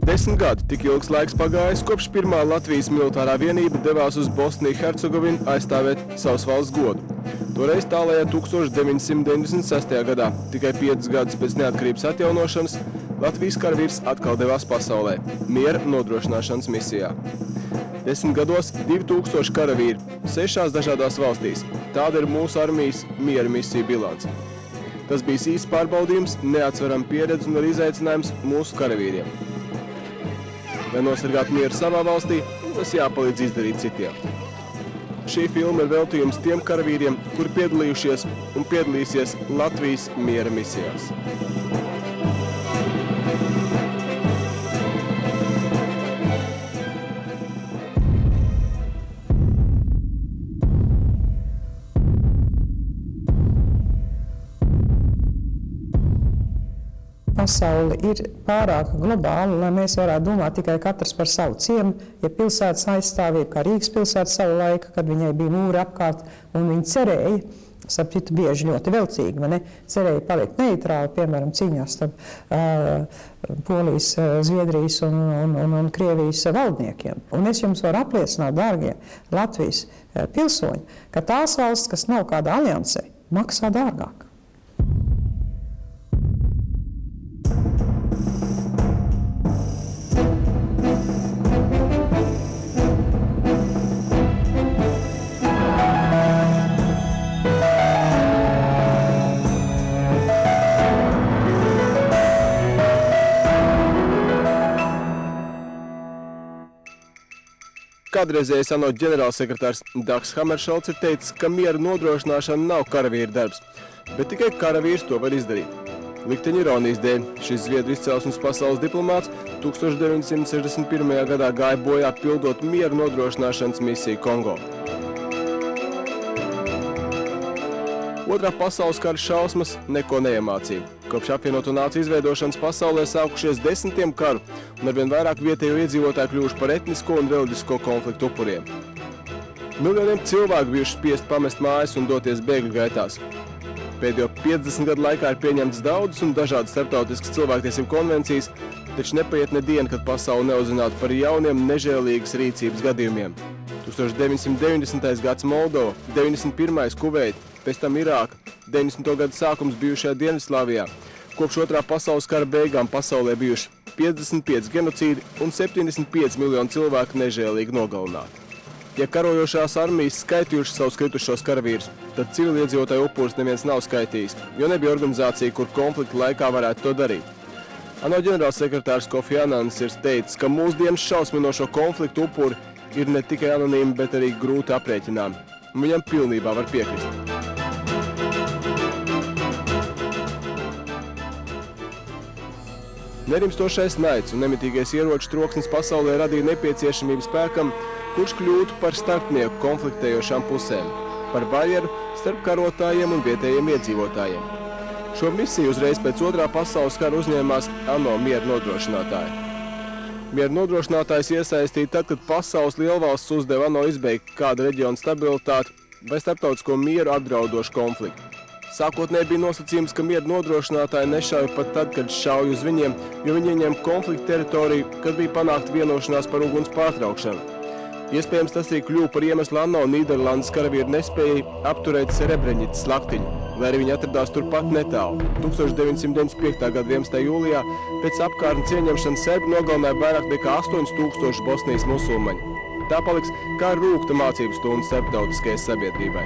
10 gadi tik ilgs laiks pagājis, kopš pirmā Latvijas militārā vienība devās uz Bosniju-Hercegovinu aizstāvēt savas valsts godu. Toreiz tālajā 1996. gadā, tikai 5 gadus pēc neatkarības atjaunošanas, Latvijas karavīrs atkal devās pasaulē, miera nodrošināšanas misijā. 10 gados 2000 karavīri, 6 dažādās valstīs. Tāda ir mūsu armijas miera misiju bilance. Tas bija īsts pārbaudījums, neatsveram pieredzi un arī izaicinājums mūsu karavīriem. Lai nosargātu mieru savā valstī, tas jāpalīdz izdarīt citiem. Šī filma ir veltījums tiem karavīriem, kuri piedalījušies un piedalīsies Latvijas miera misijās. Pasaule ir pārāk globāla, lai mēs varētu domāt tikai katrs par savu ciemu, ja pilsētas aizstāvīja, kā Rīgas pilsēta savu laiku, kad viņai bija mūri apkārt, un viņi cerēja, starp citu bieži ļoti velcīgi, vai ne, cerēja palikt neitrāli, piemēram, cīņās starp Polijas, Zviedrijas un Krievijas valdniekiem. Un es jums varu apliecināt, dārgie Latvijas pilsoņi, ka tās valsts, kas nav kāda aliansē, maksā dārgāk. Kādreizējais ANO ģenerālsekretārs Dags Hammarskjölds ir teicis, ka miera nodrošināšana nav karavīra darbs, bet tikai karavīrs to var izdarīt. Likteņa ironijas dēļ šis zviedru izcelsmes pasaules diplomāts 1961. gadā gāja bojā pildot miera nodrošināšanas misiju Kongo. Otrā pasaules kara šausmas neko neiemācīja. Kopš apvienoto nāciju izveidošanas pasaulē sākušies desmitiem karu, un arvien vairāk vietējo iedzīvotāju kļuvuši par etnisko un reliģisko konfliktu upuriem. Miljoniem cilvēku bijuši spiest pamest mājas un doties bēgļu gaitās. Pēdējo 50 gadu laikā ir pieņemtas daudzas un dažādas starptautiskas cilvēktiesību konvencijas, taču nepaiet ne diena, kad pasaule neuzzinātu par jauniem nežēlīgas rīcības gadījumiem. 1990. gads Moldova, 91. Kuveita, pēc tam Irāka, 90. gadu sākums bijušajā Dienvidslāvijā. Kopš otrā pasaules kara beigām pasaulē bijuši 55 genocīdi un 75 miljoni cilvēku nežēlīgi nogalināti. Ja karojošās armijas skaitījuši savus kritušos karavīrus, tad civiliedzīvotāju upurus neviens nav skaitījis, jo nebija organizācija, kur konflikta laikā varētu to darīt. ANO ģenerālsekretārs Kofi Anans ir teicis, ka mūsdienas šausminošo konfliktu upuri ir ne tikai anonīmi, bet arī grūti aprēķināmi. Viņam pilnībā var piekrist. Nerimstošais naids un nemitīgais ieroču troksnis pasaulē radīja nepieciešamību spēkam, kurš kļūtu par starpnieku konfliktējošām pusēm, par barjeru starp karotājiem un vietējiem iedzīvotājiem. Šo misiju uzreiz pēc otrā pasaules kara uzņēmās ANO miera nodrošinātāji. Miera nodrošinātājs iesaistīja tad, kad pasaules lielvalsts uzdeva ANO izbeigt kāda reģiona stabilitāti vai starptautisko mieru apdraudošu konfliktu. Sākotnēji bija nosacījums, ka miera nodrošinātāji nešauj pat tad, kad šauj uz viņiem, jo viņi ieņem konflikta teritoriju, kad bija panākta vienošanās par uguns pārtraukšanu. Iespējams, tas arī kļuva par iemeslu ANO Nīderlandes karavīru nespējai apturēt Srebrenicas slaktiņu, lai arī viņi atradās turpat netālu. 1995. gada 11. jūlijā pēc apkārtnes ieņemšanas serbi nogalināja vairāk nekā 8000 Bosnijas musulmaņu. Tā paliks kā rūkta mācību stunda starptautiskajai sabiedrībai.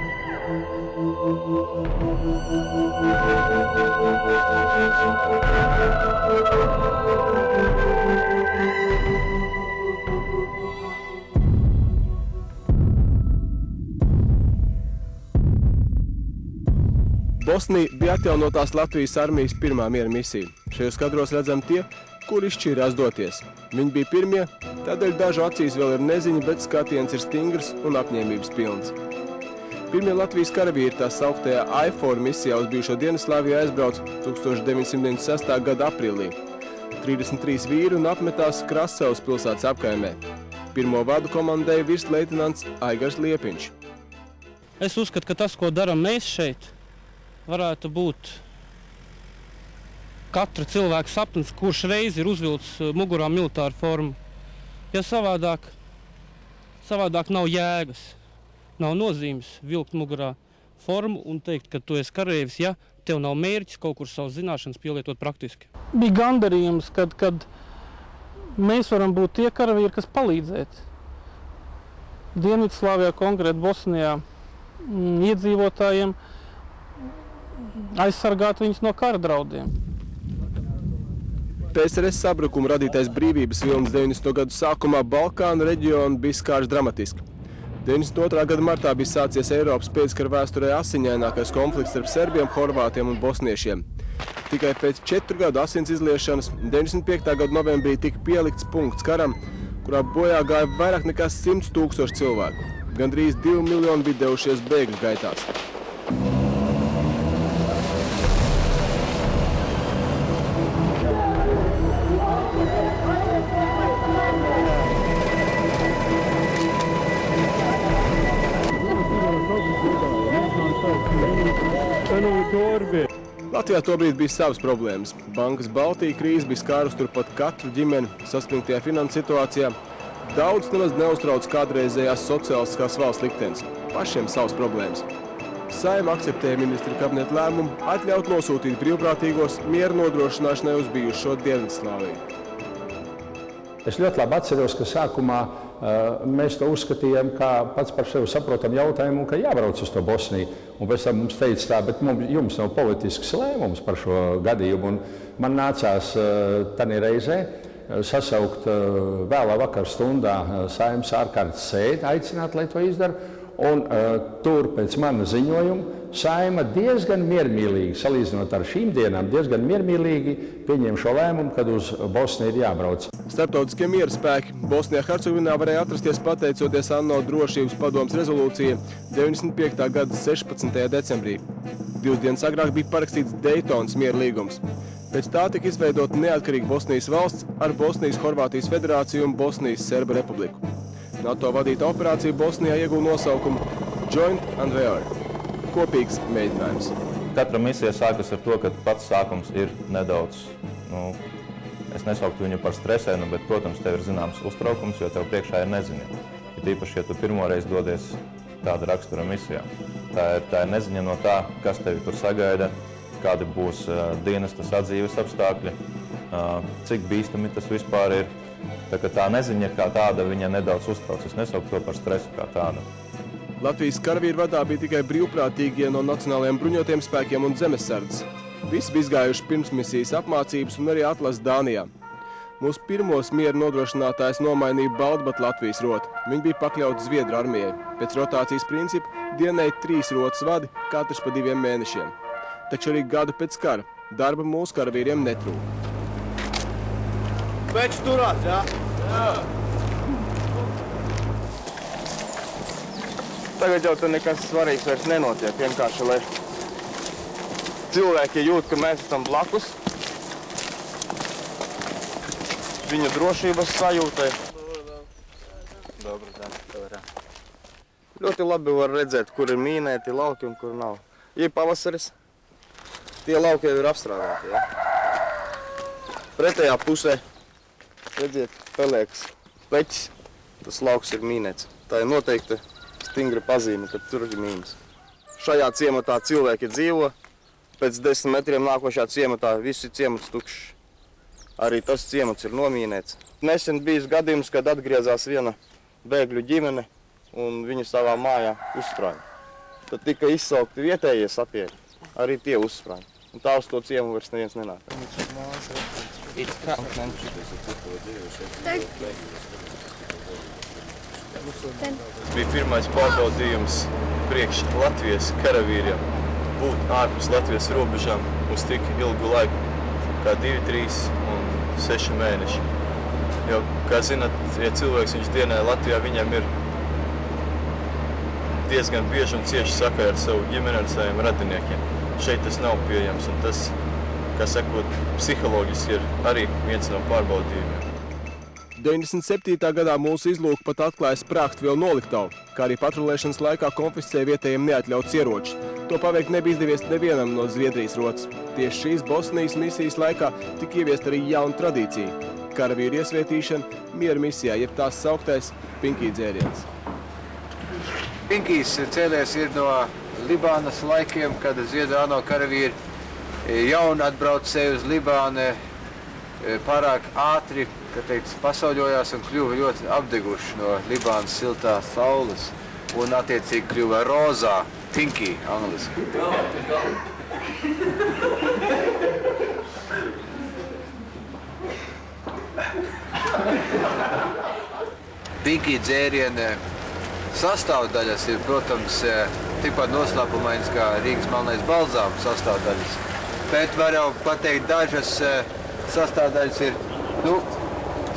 Bosnija bija atjaunotās Latvijas armijas pirmā miera misija. Šajos kadros redzam tie, kuri izšķīrās doties. Viņi bija pirmie, tādēļ dažu acīs vēl ir neziņa, bet skatiens ir stingrs un apņēmības pilns. Pirmie Latvijas karavīri tā sauktajā IFOR misijā uz bijušo Dienvidslāviju aizbrauc 1996. gada aprīlī. 33 vīri un apmetās Krasavas pilsētas apkaimē. Pirmo vadu komandēja virsleitnants Aigars Liepiņš. Es uzskatu, ka tas, ko daram mēs šeit, varētu būt katra cilvēka sapnis, kurš reiz ir uzvilcis mugurā militāru formu. Ja savādāk nav jēgas, nav nozīmes vilkt mugurā formu un teikt, ka tu esi karavīrs, ja tev nav mērķis kaut kur savas zināšanas pielietot praktiski. Bija gandarījums, kad mēs varam būt tie karavīri, kas palīdzēt Dienvidslāvijā, konkrēti Bosnijā, iedzīvotājiem aizsargāt viņus no kara draudiem. PSRS sabrukuma radītais brīvības vilnis 90. gadu sākumā Balkānu reģionu bija skārs dramatiski. 92. gada martā bija sācies Eiropas pēckara vēsturē asiņainākais konflikts starp serbiem, horvātiem un bosniešiem. Tikai pēc 4 gadu asins izliešanas 95. gada novembrī tika pielikts punkts karam, kurā bojā gāja vairāk nekā 100 000 cilvēku. Gandrīz 2 miljoni bija devušies bēgļu gaitās. Latvijā tobrīd bija savas problēmas. Bankas Baltija krīze bija skārus turpat katru ģimeni saspringtajā finanses situācijā. Daudz nemaz neuztrauc kādreizējās sociālistiskās valsts liktenis. Pašiem savas problēmas. Saeima akceptēja ministra kabineta lēmumu atļaut nosūtīt brīvprātīgos mieru nodrošināšanai uz bijušo Dienvidslāviju. Es ļoti labi atceros, ka sākumā mēs to uzskatījām kā pats par sevi saprotam jautājumu, ka jābrauc uz to Bosniju. Un pēc tam mums teica tā, bet jums nav politisks lēmums par šo gadījumu. Un man nācās tanī reizē sasaukt vēlā vakar stundā Saeimas ārkārtas sēdi, aicināt, lai to izdara. Un tur pēc mana ziņojuma Saeima diezgan miermīlīgi, salīdzinot ar šīm dienām, diezgan miermīlīgi pieņēma šo lēmumu, kad uz Bosniju ir jābrauc. Starptautiskie miera spēki Bosnijā-Hercegovinā varēja atrasties pateicoties ANO drošības padomes rezolūcija 95. gada 16. decembrī. 2 dienas agrāk bija parakstīts Daytonas miera līgums. Pēc tā tika izveidota neatkarīga Bosnijas valsts ar Bosnijas-Horvātijas federāciju un Bosnijas-Serba republiku. NATO vadīta operācija Bosnijā ieguva nosaukumu Joint Endeavour – kopīgs mēģinājums. Katra misija sākas ar to, ka pats sākums ir nedaudz, es nesauktu viņu par stresēnu, bet, protams, tev ir zināms uztraukums, jo tev priekšā ir neziņa. Ir īpaši, ja tu pirmoreiz dodies tāda rakstura misijā. Tā ir neziņa no tā, kas tevi tur sagaida, kādi būs dienestas atdzīves apstākļi, cik bīstami tas vispār ir. Tā neziņa kā tāda viņa nedaudz uztrauc. Es nesauktu to par stresu kā tādu. Latvijas karavīru vadā bija tikai brīvprātīgie no nacionālajiem bruņotajiem spēkiem un zemesardzes. Visi bija izgājuši pirmsmisijas apmācības un arī atlases Dānijā. Mūsu pirmos miera nodrošinātājs nomainīja Baltbat Latvijas roti. Viņi bija pakļauti Zviedru armijai. Pēc rotācijas principa dienēja 3 rotas vadi, katrs pa 2 mēnešiem. Taču arī gadu pēc kara darba mūsu karavīriem netrūka. Pēc turās, jā? Jā. Tagad jau tur nekas svarīgs vairs nenotiek. Vienkārši, lai cilvēki jūt, ka mēs esam blakus. Viņu drošības sajūtai. Dobri. Ļoti labi var redzēt, kur ir mīnēti lauki un kur nav. Ja pavasaris, tie lauki jau ir apstrādāti, jā? Pretējā pusē. Redziet, pelēks pleķis, tas lauks ir mīnēts. Tā ir noteikti stingra pazīme, ka tur ir mīnas. Šajā ciematā cilvēki dzīvo, pēc 10 metriem nākošā ciematā visi ciemats tukšs. Arī tas ciemats ir nomīnēts. Nesen bijis gadījums, kad atgriezās viena bēgļu ģimene un viņi savā mājā uzsprāja. Tad tika izsaukti vietējie sapieļi, arī tie uzsprāja. Un tā uz to ciemu vairs neviens nenāk. Bija pirmais pārbaudījums priekš Latvijas karavīriem būt ārpus Latvijas robežām uz tik ilgu laiku, kā 2, 3 un 6 mēneši. Jo, kā zināt, ja cilvēks viņš dienē Latvijā, viņam ir diezgan bieži un cieši sakai ar savu ģimeni, ar saviem radiniekiem. Šeit tas nav pieejams, un tas, kā sakot, psiholoģiski ir arī viens no pārbaudījumiem. 97. gadā mūsu izlūka pat atklāja Sprāgstvielu noliktavu, kā arī patrulēšanas laikā konfiscēja vietējiem neatļauts ieročus. To paveikt nebija izdevies nevienam no Zviedrijas rotas. Tieši šīs Bosnijas misijas laikā tika ieviest arī jauna tradīcija – karavīru iesvētīšana miera misijā, jeb tās sauktais Pinky dzēriens. Pinkijs cēlies ir no Libānas laikiem, kad Zviedru ANO karavīri jauni atbraucēji uz Libānu pārāk ātri, kā teikt, pasauļojās un kļuva ļoti apdeguši no Libānas siltās saules un attiecīgi kļuva rozā, Pinky angliski. Pinky dzēriena sastāvdaļas ir, protams, tikpat noslēpumainas kā Rīgas melnais balzāms sastāvdaļas. Bet var jau pateikt, dažas sastāvdaļas ir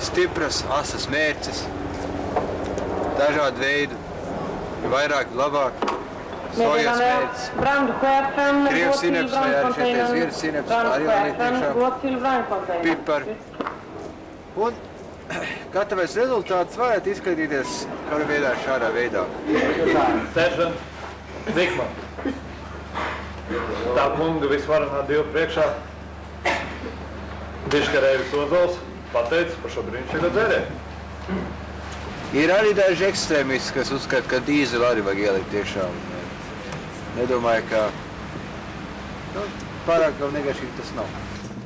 stipras, asas mērces, dažādi veidi, vairāk, labāk, sojas mērces, krievs sineps vai arī šeit zviedru sineps, arī var tiešām pipari. Un gatavais rezultāts varētu izskatīties kādā veidā šādā veidā. Seržant, Zikman. Tā kunga visvarenā Dieva priekšā. Diškarēvis Ozols pateicis par šo brīnišķīgo dzērienu. Ir arī daži ekstrēmisti, kas uzskata, ka dīzeli arī vajag ielikt tiešām. Nedomāju, ka pārāk vēl negašīgi tas nav.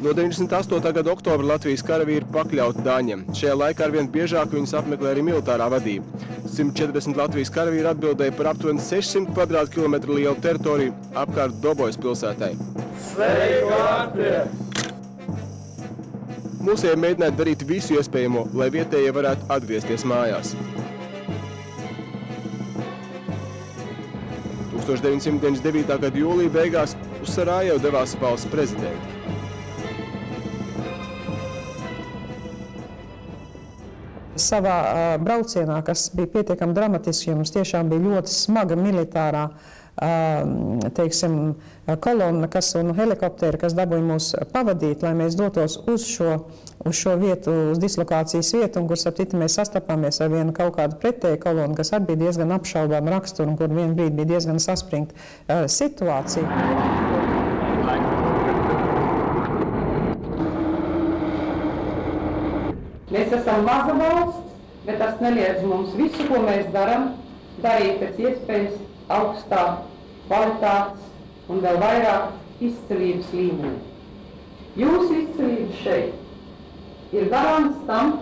No 98. gada oktobra Latvijas karavīri pakļauti Dāņiem. Šajā laikā arvien biežāk viņus apmeklē arī militārā vadība. 140 Latvijas karavīri atbildēja par aptuveni 600 kvadrātkilometru lielu teritoriju apkārt Dobojas pilsētai. Sveiki, Latvija! Mūsēji mēģināja darīt visu iespējamo, lai vietējie varētu atgriezties mājās. 1999. gada jūlija beigās uz Sarajevu devās valsts prezidenti. Savā braucienā, kas bija pietiekami dramatiski, jo mums tiešām bija ļoti smaga militārā kolonna un helikopteri, kas dabūja mūs pavadīt, lai mēs dotos uz šo vietu, uz dislokācijas vietu, un kur saptiti mēs sastapāmies ar vienu kaut kādu pretēju kolonu, kas arī bija diezgan apšaubām raksturu, un kur vien brīdi bija diezgan saspringta situācija. Mēs esam maza valsts, bet tas neliedz mums visu, ko mēs darām, darīt pēc iespējas augstāk kvalitātes un vēl vairāk izcilības līmenī. Jūsu izcilība šeit ir garants tam,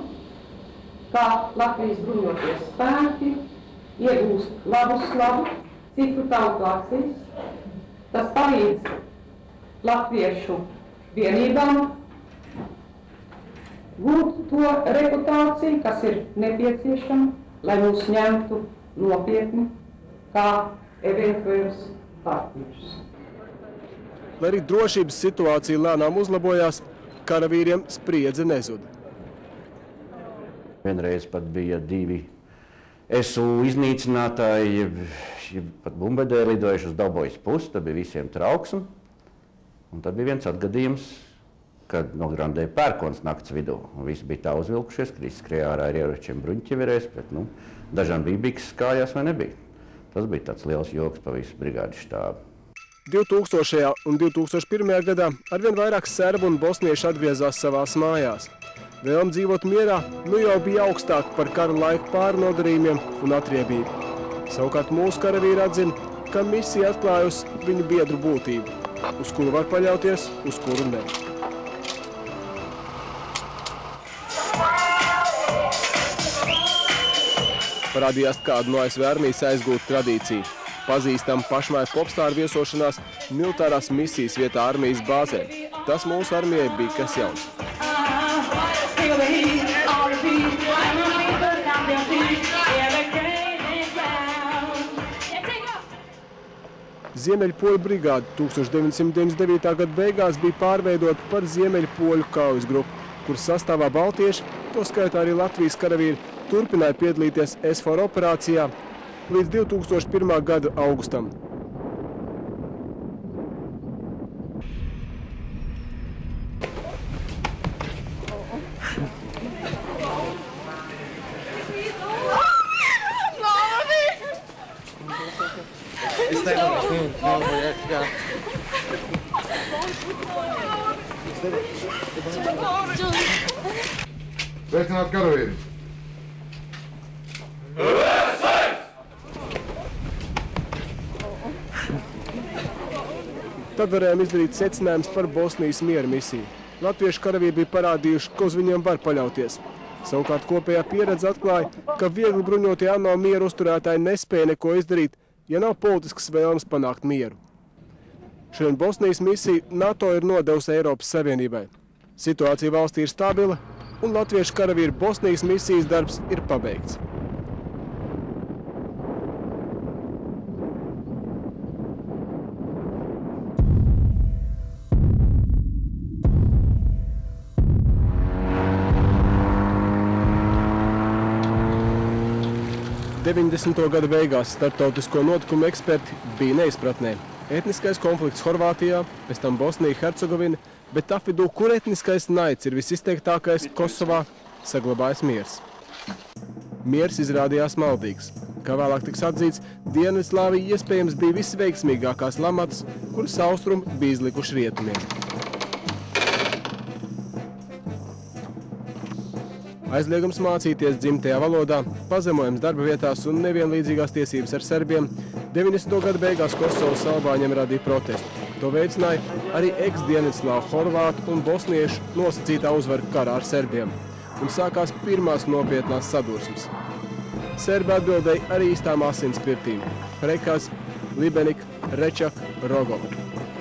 kā Latvijas bruņoties spēki iegūst labu slavu citu tautu acīs. Tas palīdz latviešu vienībām gūt to reputāciju, kas ir nepieciešama, lai mūs ņemtu nopietni kā eventuālus partnerus. Lai arī drošības situācija lēnām uzlabojās, karavīriem spriedze nezuda. Vienreiz pat bija 2 SU iznīcinātāji, pat bumbardēri lidojuši uz Dobojas pusi, tad bija visiem trauksme. Un tad bija viens atgadījums, kad nograndēja pērkons nakts vidū. Un visi bija tā uzvilkušies, ka izskrēja ārā ar ieročiem bruņķeverēs, bet dažām bija bikses kājās vai nebija. Tas bija tāds liels joks pa visu brigādes štābu. 2000. un 2001. gadā arvien vairāk serbu un bosnieši atgriezās savās mājās. Vēlme dzīvot mierā jau bija augstāk par kara laiku pārnodarījumiem un atriebību. Savukārt mūsu karavīri atzina, ka misija atklājusi viņu biedru būtību, uz kuru var paļauties, uz kuru ne. Parādījās kādu no ASV armijas aizgūtu tradīciju. Pazīstam pašmāju popstāru viesošanās militārās misijas vietā armijas bāzē. Tas mūsu armijai bija kas jauns. Ziemeļpoļu brigāde 1999. gada beigās bija pārveidota par Ziemeļpoļu kaujas grupu, kuras sastāvā baltieši, to skaitā arī Latvijas karavīri, turpināja piedalīties SFOR operācijā līdz 2001. gada augustam. Jā. Sveicināt karavīri! Tad varējām izdarīt secinājumus par Bosnijas miera misiju. Latviešu karavīri bija parādījuši, ka uz viņiem var paļauties. Savukārt kopējā pieredze atklāja, ka viegli bruņotie ANO mieru uzturētāji nespēja neko izdarīt, ja nav politiskas vēlmes panākt mieru. Šodien Bosnijas misiju NATO ir nodevusi Eiropas Savienībai. Situācija valstī ir stabila, un latviešu karavīru Bosnijas misijas darbs ir pabeigts. Gada beigās starptautisko notikumu eksperti bija neizpratnē. Etniskais konflikts Horvātijā, pēc tam Bosnija-Hercegovina, bet tā vidū, kur etniskais naids ir visizteiktākais Kosovā, saglabājas miers. Miers izrādījās maldīgs. Kā vēlāk tiks atzīts, Dienvidslāvija iespējams bija visveiksmīgākās lamatas, kuras austrumi bija izlikuši rietumiem. Aizliegums mācīties dzimtajā valodā, pazemojums darba vietās un nevienlīdzīgās tiesības ar serbiem 90. gada beigās Kosovas albāņiem radīja protestu. To veicināja arī eks-dienvidslāvu horvātu un bosniešu nosacītā uzvara karā ar serbiem. Un sākās pirmās nopietnās sadursmes. Serbi atbildēja arī īstām asinspirtīm – Prekaz, Libenika, Rečak, Rogova.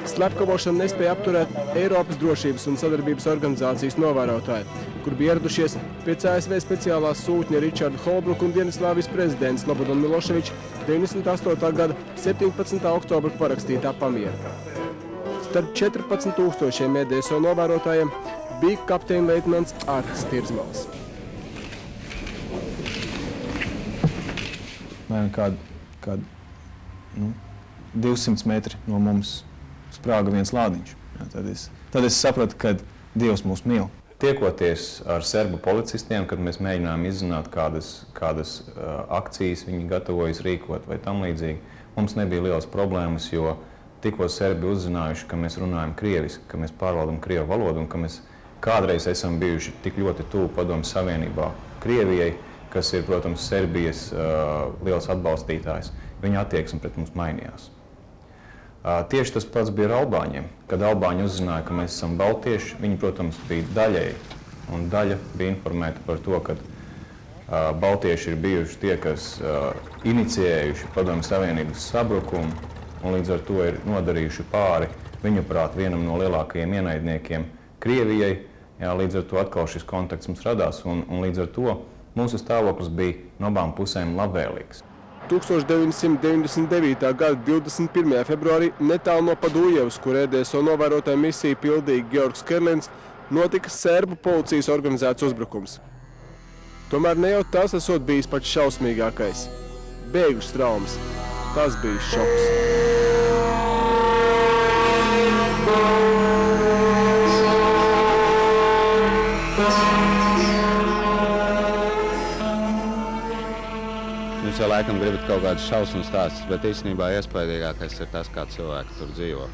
Slepkavošanu nespēja apturēt Eiropas drošības un sadarbības organizācijas novērotāji, kur bija ieradušies pēc ASV speciālās sūtņa Richarda Holbruka un Dienvidslāvijas prezidents Slobodan Miloševiča 98. gada 17. oktobra parakstītā pamiera. Starp 14,000 EDSO novērotājiem bija kapteinleitnants Artis Tirzmals. Kād 200 metri no mums sprāga viens lādiņš. Tad es sapratu, ka Dievs mūs mīl. Tiekoties ar serbu policistiem, kad mēs mēģinājām izzināt, kādas akcijas viņi gatavojas rīkot vai tam līdzīgi, mums nebija lielas problēmas, jo tikko serbi uzzinājuši, ka mēs runājam krieviski, ka mēs pārvaldam krievu valodu un ka mēs kādreiz esam bijuši tik ļoti tuvu Padomju Savienībā Krievijai, kas ir, protams, Serbijas liels atbalstītājs, viņa attieksme pret mums mainījās. Tieši tas pats bija ar albāņiem. Kad albāņi uzzināja, ka mēs esam baltieši, viņi, protams, bija daļēji. Un daļa bija informēta par to, ka baltieši ir bijuši tie, kas inicijējuši Padomju Savienības sabrukumu un līdz ar to ir nodarījuši pāri, viņuprāt, vienam no lielākajiem ienaidniekiem Krievijai. Līdz ar to atkal šis kontakts mums radās un līdz ar to mūsu stāvoklis bija no abām pusēm labvēlīgs. 1999. gada 21. februārī netālu no Padujevas, kur EDSO novērotāja misiju pildīja Georgs Kerlins, notika serbu policijas organizēts uzbrukums. Tomēr ne jau tas esot bijis pats šausmīgākais. Bēgļu traumas. Tas bija šoks. Jūs jau laikam gribat kaut kādus šausmu stāstus, bet īstenībā iespaidīgākais ir tas, kā cilvēki tur dzīvo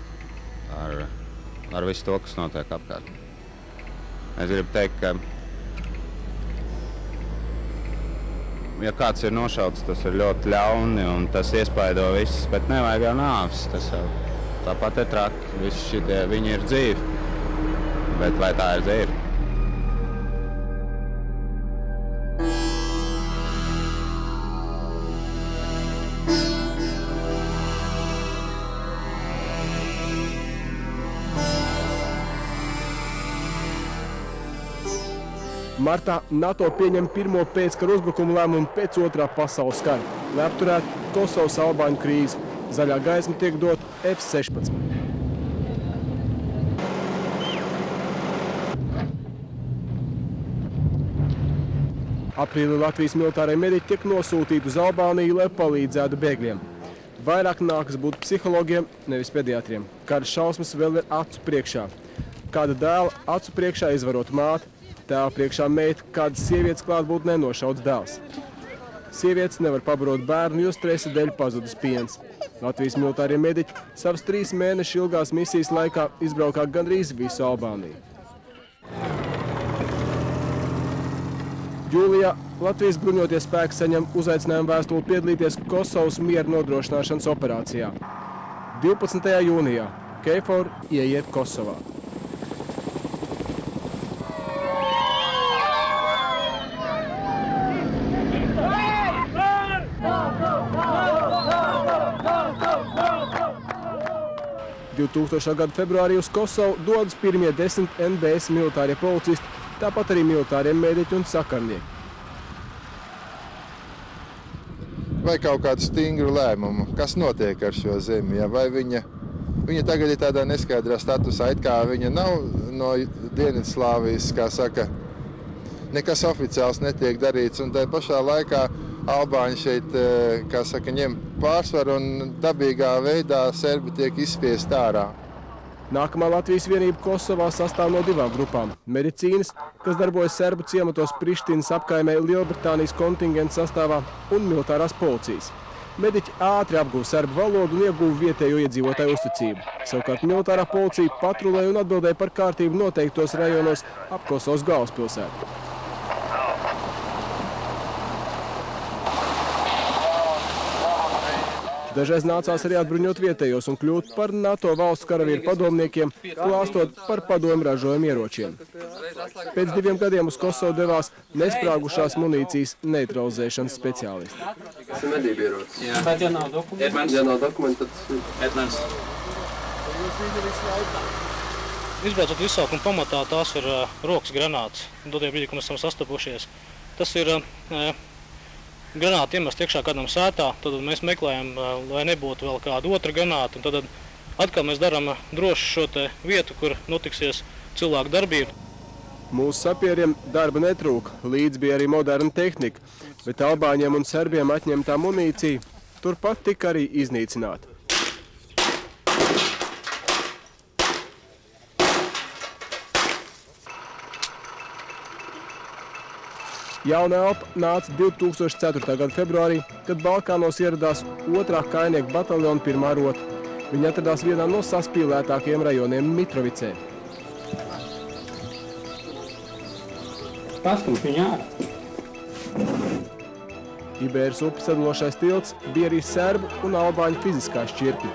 ar visu to, kas notiek apkārt. Es gribu teikt, ka ja kāds ir nošauts, tas ir ļoti ļauni un tas iespaido visus, bet nevajag jau nāves. Tas jau tāpat ir traki. Visi šitie, viņi ir dzīvi, bet vai tā ir dzīve? Martā NATO pieņem pirmo pēckara uzbrukumu lēmumu pēc Otrā pasaules kara, lai apturētu Kosovas albāņu krīzi. Zaļā gaisma tiek dot F-16. Aprīlī Latvijas militārai mediķi tiek nosūtīti uz Albāniju, lai palīdzētu bēgļiem. Vairāk nākas būt psihologiem, nevis pediatriem. Kāda šausmas vēl ir acu priekšā. Kāda dēla acu priekšā izvarot māti, tēva priekšā meita, kādas sievietes klāt būtu nenošauts dēls. Sievietes nevar pabarot bērnu, jo stresa dēļ pazudis piens. Latvijas militārie mediķi savas 3 mēnešu ilgās misijas laikā izbraukā gandrīz visu Albāniju. Jūlijā Latvijas bruņotie spēki saņem uzaicinājumu vēstuli piedalīties Kosovas miera nodrošināšanas operācijā. 12. jūnijā KFOR ieiet Kosovā. Gada februārī uz Kosovu dodas pirmie 10 NBS militārie policisti, tāpat arī militārie mediķi un sakarnieki. Vai kaut kādu stingru lēmumu, kas notiek ar šo zemi? Ja? Vai viņa tagad ir tādā neskaidrā statusā, it kā viņa nav no Dienvidslāvijas, kā saka, nekas oficiāls netiek darīts, un tajā pašā laikā Albāņi šeit, kā saka, ņem pārsvaru un dabīgā veidā serbi tiek izspiest ārā. Nākamā Latvijas vienība Kosovā sastāv no 2 grupām – medicīnas, kas darbojas serbu ciematos Prištinas apkaimē Lielbritānijas kontingenta sastāvā, un militārās policijas. Mediķi ātri apguva serbu valodu un ieguva vietējo iedzīvotāju uzticību. Savukārt militārā policija patrulēja un atbildēja par kārtību noteiktos rajonos ap Kosovas galvaspilsētu. Dažreiz nācās arī atbruņot vietējos un kļūt par NATO valstu karavīru padomniekiem, klāstot par padomu ražojumu ieročiem. Pēc 2 gadiem uz Kosovu devās nesprāgušās munīcijas neutralizēšanas speciālisti. Tas ir medību ierocis. Jā. Bet ja nav dokumenti? Ja nav dokumenti, tad... Izbraucot izsaukuma pamatā, tās ir rokas granātas. Dotie brīdī, kad mēs esam sastapušies. Tas ir granāta iemest iekšā kādam sētā, tad mēs meklējam, lai nebūtu vēl kāda otra granāta. Tad atkal mēs darām droši šo te vietu, kur notiksies cilvēku darbība. Mūsu sapieriem darba netrūka, līdz bija arī moderna tehnika, bet albāņiem un serbiem atņemtā munīcija turpat tika arī iznīcināta. Jauna elpa nāca 2004. gada februārī, kad Balkānos ieradās 2. kainieku bataljona 1. rota. Viņi atradās vienā no saspīlētākajiem rajoniem Mitrovicē. Paskums viņu ārā. Ibēras upes sadalošais tilts bija arī serbu un albāņu fiziskā šķirtne.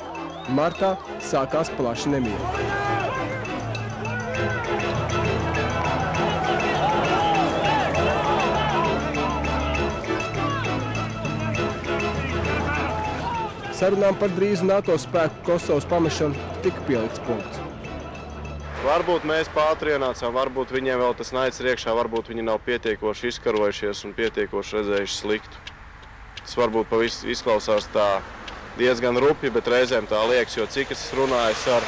Martā sākās plaši nemieri. Sarunām par drīzu NATO spēku Kosovas pamešanu tika pielikts punkts. Varbūt mēs pātri ienācām, varbūt viņiem vēl tas naids ir iekšā, varbūt viņi nav pietiekoši izkarojušies un pietiekoši redzējuši sliktu. Tas varbūt izklausās tā diezgan rupi, bet reizēm tā liekas, jo cik es runājos ar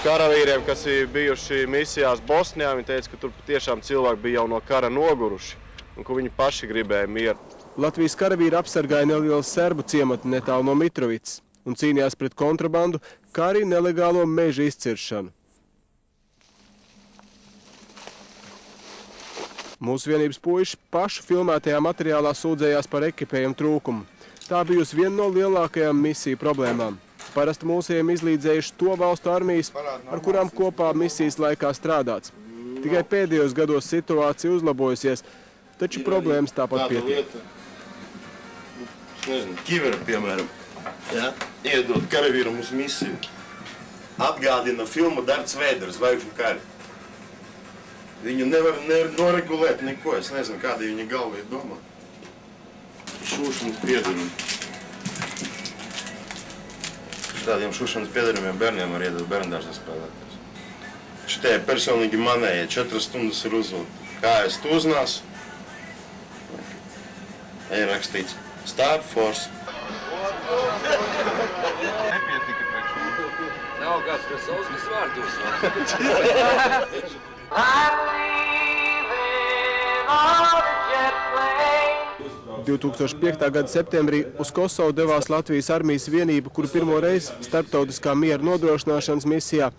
karavīriem, kas ir bijuši misijās Bosnijā, viņi teica, ka tur tiešām cilvēki bija jau no kara noguruši un ka viņi paši gribēja mieru. Latvijas karavīri apsargāja nelielu serbu ciematu netālu no Mitrovicas un cīnījās pret kontrabandu, kā arī nelegālo meža izciršanu. Mūsu vienības puiši pašu filmētajā materiālā sūdzējās par ekipējumu trūkumu. Tā bijusi viena no lielākajām misiju problēmām. Parasti mūsējiem izlīdzējuši to valstu armijas, ar kurām kopā misijas laikā strādāts. Tikai pēdējos gados situācija uzlabojusies, taču problēmas tāpat pietiek. Nezinu, Kivera, piemēram, ja? Iedod karavīram uz misiju. Atgādina filmu Darts Veiders, Zvaigžņu kari. Viņu nevar noregulēt neko, es nezinu, kāda viņa galva ir domā. Šūšanas piedarumi. Šādiem šūšanas piedarumiem bērniem var iedot bērndārzā spēlēties. Šitie personīgi manējie 4 stundas ir uzvilkt. Kājas tūznās. Ir rakstīts. Stāv force. Nepietika priekš. Nav kāds Krasovskis vārtus. 2005. gada septembrī uz Kosovu devās Latvijas armijas vienība, kuru pirmo reizi starptautiskā miera nodrošināšanas misijā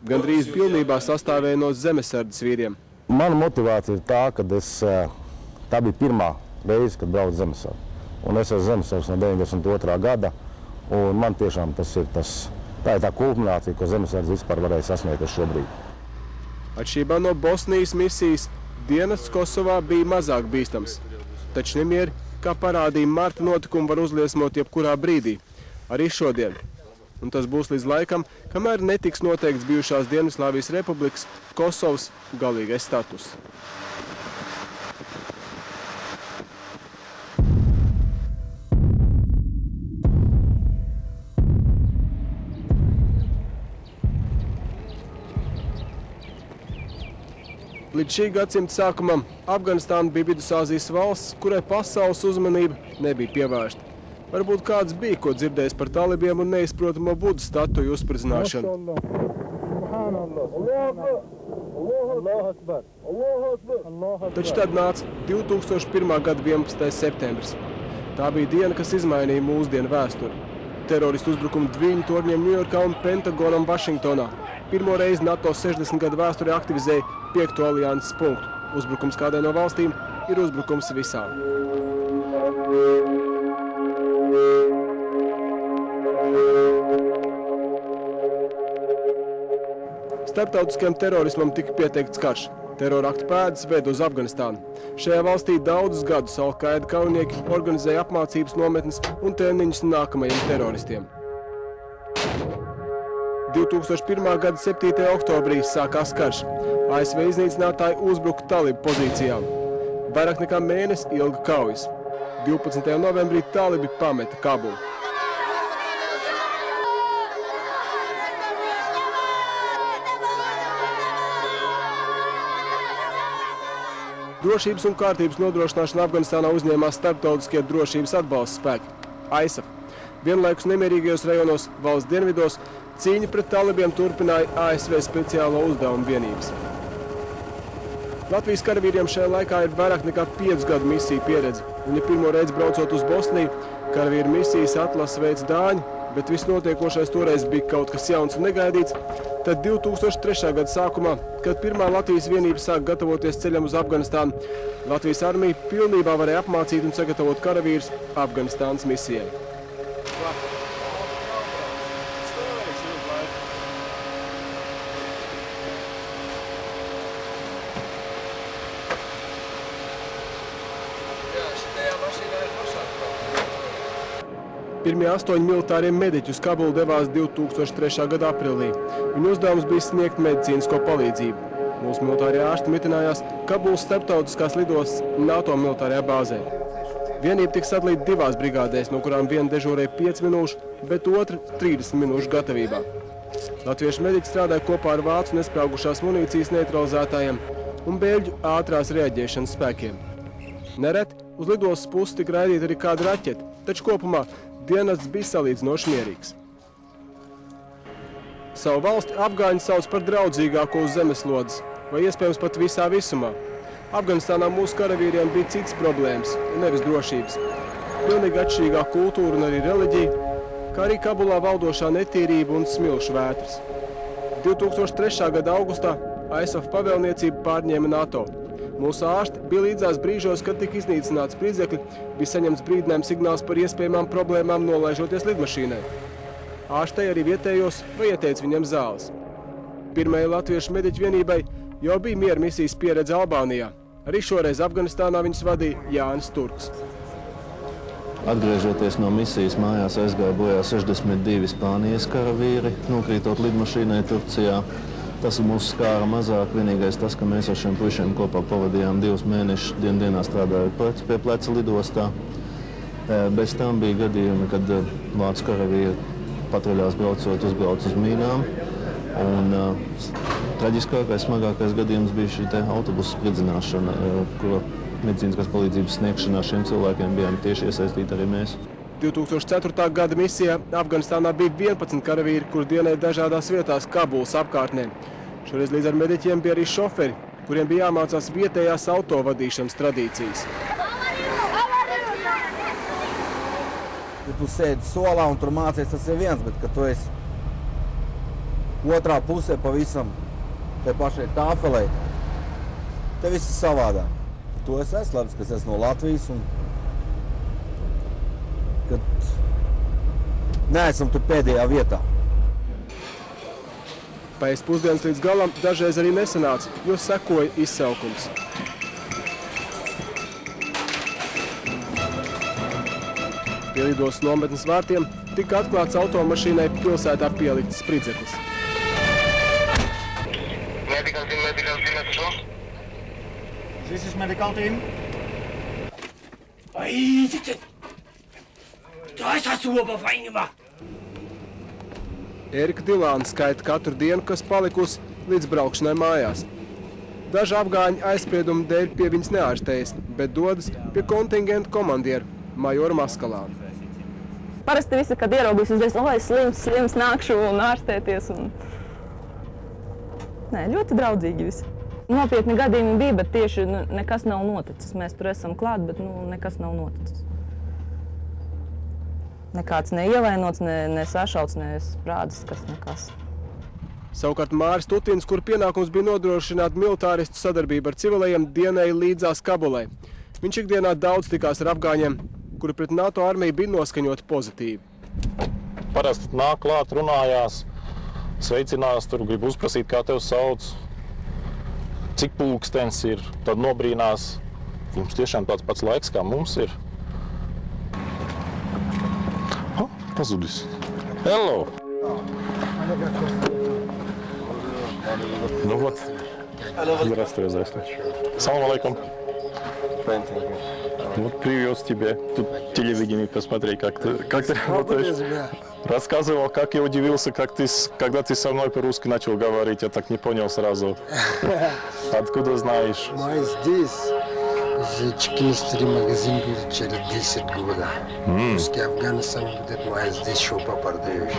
gandrīz pilnībā sastāvēja no zemesardzes vīriem. Mana motivācija ir tā, ka tā bija pirmā reize, kad braucu zemesardzi. Un es esmu zemesargs no 92. gada, Un man tiešām tā ir tā kulminācija, ko Zemesardze vispār varēja sasniegt šobrīd. Atšķirībā no Bosnijas misijas, dienests Kosovā bija mazāk bīstams. Taču nemieri, kā parādīja marta notikumi, var uzliesmot jebkurā brīdī, arī šodien. Un tas būs līdz laikam, kamēr netiks noteikts bijušās Dienvidslāvijas republikas Kosovas galīgais status. Līdz šī gadsimta sākumam Afganistāna bija Vidusāzijas valsts, kurai pasaules uzmanība nebija pievērsta. Varbūt kāds bija, ko dzirdējis par talibiem un neizprotamo Budu statuju uzspridzināšanu. Taču tad nāca 2001. gada 11. septembris. Tā bija diena, kas izmainīja mūsdienu vēsturi. Teroristu uzbrukumu Dviņu torņiem Ņujorkā un Pentagonam Vašingtonā. Pirmo reizi NATO 60 gadu vēsturē aktivizēja 5. alianses punktu. Uzbrukums kādai no valstīm ir uzbrukums visām. Starptautiskajam terorismam tika pieteikts karš. Terora aktu pēdas ved uz Afganistānu. Šajā valstī daudzus gadus Al-Qaida kaujinieki organizēja apmācības nometnes un treniņus nākamajiem teroristiem. 2001. gada 7. oktobrī sākās karš. ASV iznīcinātāji uzbruka talibu pozīcijām. Vairāk nekā mēnesi ilga kaujas. 12. novembrī talibi pameta Kabulu. Drošības un kārtības nodrošināšana Afganistānā uzņēmās starptautiskie drošības atbalsta spēki – ISAF. Vienlaikus nemierīgajos rajonos valsts dienvidos cīņa pret talibiem turpināja ASV speciālo uzdevumu vienības. Latvijas karavīriem šajā laikā ir vairāk nekā 5 gadu misiju pieredze, un ja pirmo reizi braucot uz Bosniju, karavīru misijas atlases veids Dāņi, bet viss notiekošais toreiz bija kaut kas jauns un negaidīts, tad 2003. gada sākumā, kad pirmā Latvijas vienība sāk gatavoties ceļam uz Afganistānu, Latvijas armija pilnībā varēja apmācīt un sagatavot karavīrus Afganistānas misijai. Pirmie 8 militārie mediķi uz Kabulu devās 2003. gada aprīlī. Viņu uzdevums bija sniegt medicīnisko palīdzību. Mūsu militārie ārsti mitinājās Kabulas starptautiskās lidostas NATO militārajā bāzē. Vienība tika sadalīta 2 brigādēs, no kurām viena dežūrēja 5 minūšu, bet otra 30 minūšu gatavībā. Latviešu mediķi strādāja kopā ar vācu nespraugušās munīcijas neutralizētājiem un bēļu ātrās reaģēšanas spēkiem. Nereti uz lidostas puses tika raidīta arī kāda raķete, taču kopumā dienests bija salīdzinoši mierīgs. Savu valsti afgāņi sauc par draudzīgāko uz zemeslodes, vai iespējams pat visā visumā. Afganistānā mūsu karavīriem bija citas problēmas, nevis drošības. Pilnīgi atšķirīgā kultūra un arī reliģija, kā arī Kabulā valdošā netīrība un smilšu vētras. 2003. gada augustā ISAF pavēlniecību pārņēma NATO. Mūsu ārsti bija līdzās brīžos, kad tika iznīcināts spridzekļi, bija saņemts brīdinājums signāls par iespējamām problēmām nolaižoties lidmašīnai. Ārstei arī vietējos vai ieteica viņam zāles. Pirmajai latviešu mediķu vienībai jau bija miera misijas pieredze Albānijā. Arī šoreiz Afganistānā viņus vadīja Jānis Turks. Atgriežoties no misijas mājās aizgāja bojā 62 Spānijas karavīri, nokrītot lidmašīnai Turcijā. Tas mūs skāra mazāk, vienīgais tas, ka mēs ar šiem puišiem kopā pavadījām 2 mēnešus dienā strādājot plec pie pleca lidostā. Bez tam bija gadījumi, kad vācu karavīri patruļās braucot uzbrauc uz mīnām. Un traģiskākais, smagākais gadījums bija šī autobusu spridzināšana, kura medicīniskās palīdzības sniegšanā šiem cilvēkiem bijām tieši iesaistīti arī mēs. 2004. gada misijā Afganistānā bija 11 karavīri, kur dienēja dažādās vietās Kabulas apkārtnē. Šoreiz līdz ar mediķiem bija arī šoferi, kuriem bija jāmācās vietējās autovadīšanas tradīcijas. Ja tu sēdi solā un tur mācies, tas ir viens, bet kad tu esi otrā pusē pavisam te pašai tāfelē, te viss ir savādāk. To es esmu labs, kas esmu no Latvijas un kad neesam tur pēdējā vietā. Pēc pusdienas līdz galam dažreiz arī nesanāca, jo sekoja izsaukums. Pie lidos nometnes vārtiem tika atklāts automašīnai pilsētā pielikts spridzeklis. Medical team, let's go. This is medical team. Erika Dilāna skaita katru dienu, kas palikusi līdz braukšanai mājās. Daži afgāņi aizspriedumu dēļ pie viņas neārstējas, bet dodas pie kontingenta komandieru Majoru Maskalānu. Parasti visi, kad ieraugus uzreiz, oi, slims, nākšu un ārstēties. Nē, ļoti draudzīgi visi. Nopietni gadījumi bija, bet tieši nekas nav noticis. Mēs tur esam klāt, bet nekas nav noticis. Nekāds neievainots, ne sašauts, ne sprādzis, nekas. Savukārt Māris Tutins, kur pienākums bija nodrošināt militāristu sadarbību ar civilajiem, dienēja līdzās Kabulai. Viņš ikdienā daudz tikās ar afgāņiem, kuri pret NATO armiju bija noskaņoti pozitīvi. Parasti nāk klāt, runājās, sveicinās, tur grib uzprasīt, kā tev sauc, cik pulkstens ir, tad nobrīnās. Jums tiešām tāds pats laiks, kā mums ir. Pazudis. Hello! Ну вот. Здравствуй, здравствуй. Салам алейкум. Вот привез тебе. Тут телевидение, посмотри, как ты работаешь. Рассказывал, как я удивился, когда ты со мной по-русски начал говорить. Я так не понял сразу. Откуда знаешь? Мы здесь. Чекинистый магазин будет через 10 года. Русский Афганистан будет, мы здесь шопа продаешь.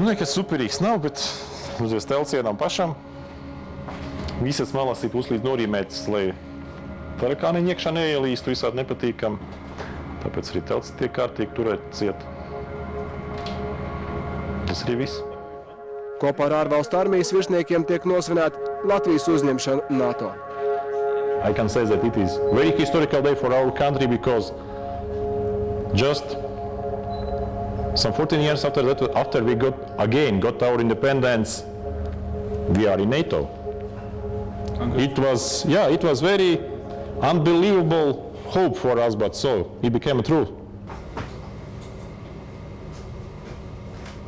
Nekas superīgs nav, bet uzreiz telcienam pašam. Visas malas ir puslīdz norīmētas, lai tarakāniņi iekšā neielīstu, visādi nepatīkam. Tāpēc arī telcis tiek kārtīgi turēt ciet. Tas arī viss. Kopā ar ārvalstu armijas virsniekiem tiek nosvinēta Latvijas uzņemšana NATO. I can say that it is a very historical day for our country because just some 14 years after we got our independence, we are in NATO. It was very unbelievable hope for us, but so it became true.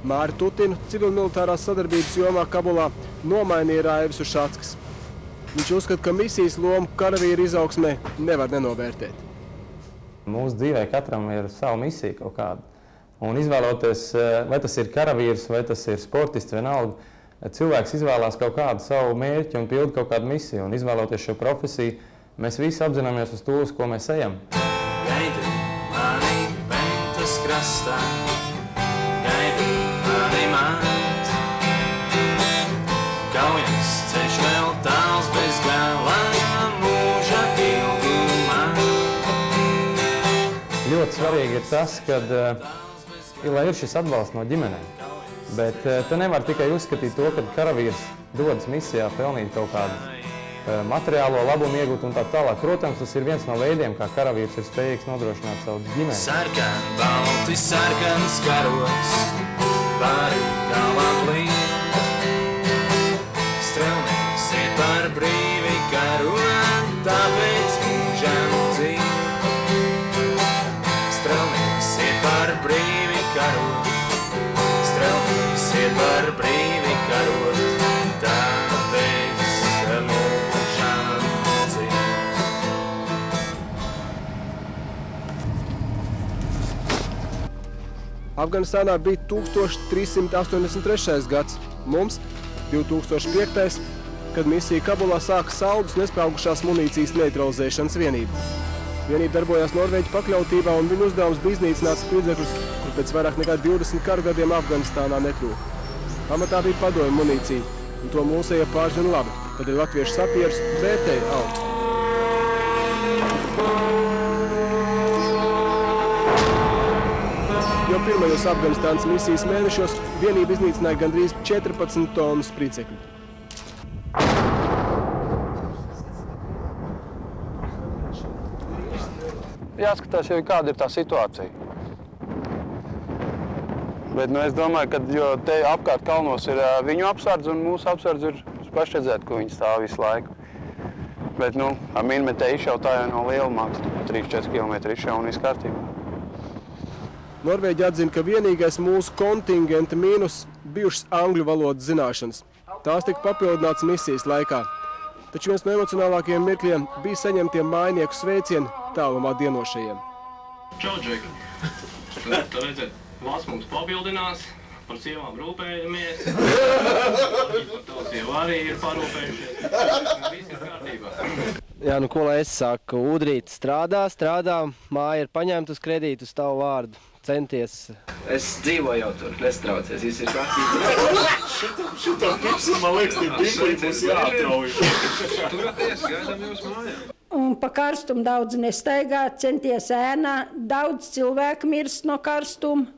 Māri Tutinu civilmilitārās sadarbības jomā Kabulā nomainīja Raivis Ušatskis. Viņš uzskata, ka misijas lomu karavīru izaugsmē nevar nenovērtēt. Mūsu dzīvē katram ir sava misija kaut kāda. Un izvēloties, vai tas ir karavīrs, vai tas ir sportists, vienalga, cilvēks izvēlās kaut kādu savu mērķi un pilda kaut kādu misiju. Un izvēloties šo profesiju, mēs visi apzināmies uz to, uz ko mēs ejam. Gaidi mani Ventas krastā, gaidi mani māt. Kaujas ceļš vēl tāls bez gala mūža ilgumā. Ļoti svarīgi ir tas, kad lai ir šis atbalsts no ģimenēm. Bet te nevar tikai uzskatīt to, ka karavīrs dodas misijā pelnīt kaut kādu materiālo labumu iegūt un tā tālāk. Protams, tas ir viens no veidiem, kā karavīrs ir spējīgs nodrošināt savu ģimeni. Sarkan, balti sarkans karoks, pāri galām līd. Strelnieks iet par brīvi karot, tāpēc mūžam dzīv. Strelnieks iet par brīvi karot, strelnieks iet par brīvi karot, tāpēc mūžam dzīv. Afganistānā bija 1383. gads, mums 2005. kad misija Kabulā sāka Saldus nespraugušās munīcijas neutralizēšanas vienību. Vienība darbojās Norvēģu pakļautībā un viņu uzdevums bija iznīcināt spridzekļus, kur pēc vairāk nekā 20 karu gadiem Afganistānā netrūka. Pamatā bija padomju munīcija, un to mūsējie pārzina labi, tad ir latviešu sapierus vērtēja augstu. Jau pirmajos Afganistānas misijas mēnešos vienība iznīcināja gandrīz 14 tonu spridzekļu. jāskatās jau, kāda ir tā situācija. Bet es domāju, ka te apkārt kalnos ir viņu apsardz un mūsu apsardz ir paši redzēt, ko viņi stāv visu laiku. Bet, ar minmetē izšaut tā jau no liela māksla, 3-4 km izšau un viss kārtībā. Norvēģi atzina, ka vienīgais mūsu kontingenta mīnus bijušas angļu valodas zināšanas. Tās tika papildināts misijas laikā. Taču viens no emocionālākajiem mirkļiem bija saņemtiem mājnieku sveicieni tālumā dienošajiem. Čau, Džeki! Tu redzēt, valsts mums papildinās, par sievām rūpējamies, par to sievu arī ir parūpējušies. Viss ir kārtībā. Jā, ko lai es saku, Udrīt strādā, māja ir paņemta uz kredītu uz tavu vārdu, centies. Es dzīvoju jau tur, nestraucies, viss ir kārtībā. Šitā pipsa, man liekas, tie dimplī būs jāatrauj. Turaties, gaidām jūs mājā. Un pa karstumu daudz nestaigā, centies ēnā, daudz cilvēku mirst no karstuma.